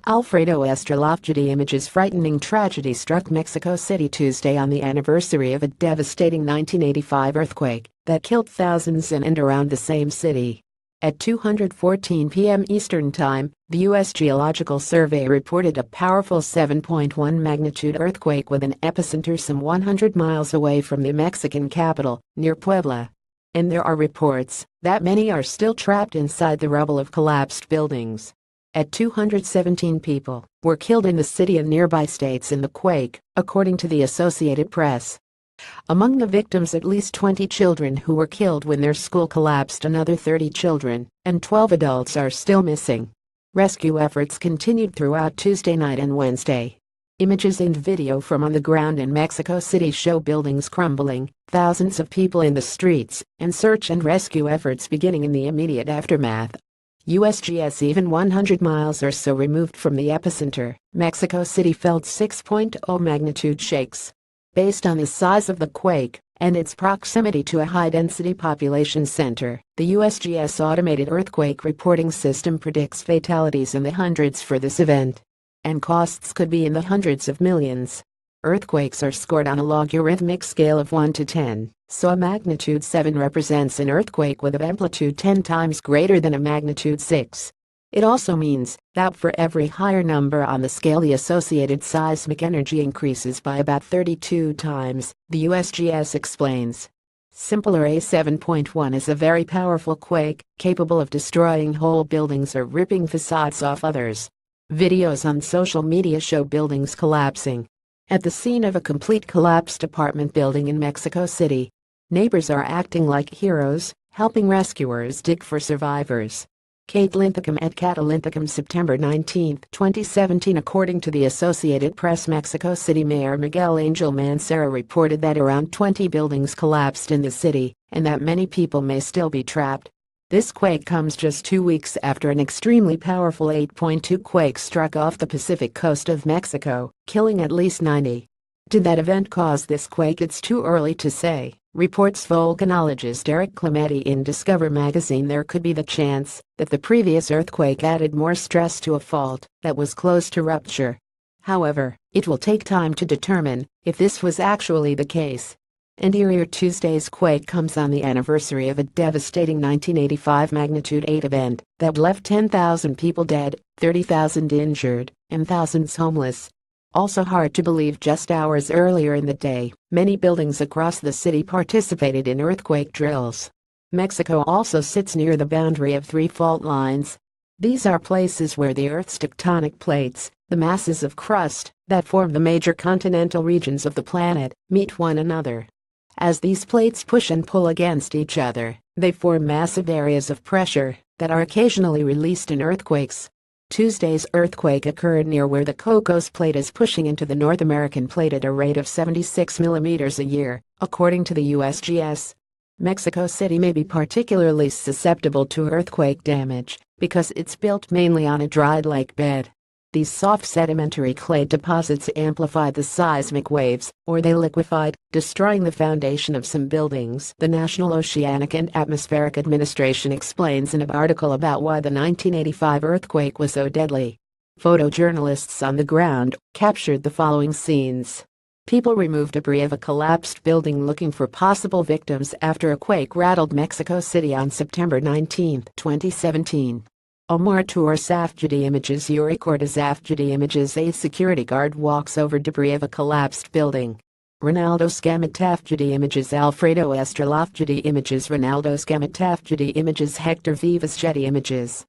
ALFREDO ESTRELLAAFPGetty images. Frightening tragedy struck Mexico City Tuesday on the anniversary of a devastating 1985 earthquake that killed thousands in and around the same city. At 2:14 p.m. Eastern Time, the U.S. Geological Survey reported a powerful 7.1 magnitude earthquake with an epicenter some 100 miles away from the Mexican capital, near Puebla. And there are reports that many are still trapped inside the rubble of collapsed buildings. At 217 people were killed in the city and nearby states in the quake, according to the Associated Press. Among the victims, at least 20 children who were killed when their school collapsed. Another 30 children and 12 adults are still missing. Rescue efforts continued throughout Tuesday night and Wednesday. Images and video from on the ground in Mexico City show buildings crumbling, thousands of people in the streets, and search and rescue efforts beginning in the immediate aftermath. USGS. Even 100 miles or so removed from the epicenter, Mexico City felt 6.0 magnitude shakes. Based on the size of the quake and its proximity to a high-density population center, the USGS automated earthquake reporting system predicts fatalities in the hundreds for this event. And costs could be in the hundreds of millions. Earthquakes are scored on a logarithmic scale of 1 to 10, so a magnitude 7 represents an earthquake with an amplitude 10 times greater than a magnitude 6. It also means that for every higher number on the scale, the associated seismic energy increases by about 32 times, the USGS explains. Simpler, a 7.1 is a very powerful quake, capable of destroying whole buildings or ripping facades off others. Videos on social media show buildings collapsing. At the scene of a complete collapsed apartment building in Mexico City, neighbors are acting like heroes, helping rescuers dig for survivors. Kate Linthicum at Catalinthicum, September 19, 2017. According to the Associated Press, Mexico City Mayor Miguel Angel Mancera reported that around 20 buildings collapsed in the city and that many people may still be trapped. This quake comes just 2 weeks after an extremely powerful 8.2 quake struck off the Pacific coast of Mexico, killing at least 90. Did that event cause this quake? It's too early to say, reports volcanologist Eric Clemente in Discover magazine. There could be the chance that the previous earthquake added more stress to a fault that was close to rupture. However, it will take time to determine if this was actually the case. And earlier, Tuesday's quake comes on the anniversary of a devastating 1985 magnitude 8 event that left 10,000 people dead, 30,000 injured, and thousands homeless. Also hard to believe, just hours earlier in the day, many buildings across the city participated in earthquake drills. Mexico also sits near the boundary of 3 fault lines. These are places where the Earth's tectonic plates, the masses of crust that form the major continental regions of the planet, meet one another. As these plates push and pull against each other, they form massive areas of pressure that are occasionally released in earthquakes. Tuesday's earthquake occurred near where the Cocos Plate is pushing into the North American plate at a rate of 76 millimeters a year, according to the USGS. Mexico City may be particularly susceptible to earthquake damage because it's built mainly on a dried lake bed. These soft sedimentary clay deposits amplified the seismic waves, or they liquefied, destroying the foundation of some buildings. The National Oceanic and Atmospheric Administration explains in an article about why the 1985 earthquake was so deadly. Photojournalists on the ground captured the following scenes. People remove debris of a collapsed building looking for possible victims after a quake rattled Mexico City on September 19, 2017. Omar ALFREDO images. Yuri Cortez ALFREDO images. A security guard walks over debris of a collapsed building. Ronaldo Scamat ALFREDO images. ALFREDO ESTRELLAAFPGetty images. Ronaldo Scamat ALFREDO images. Hector Vivas Getty images.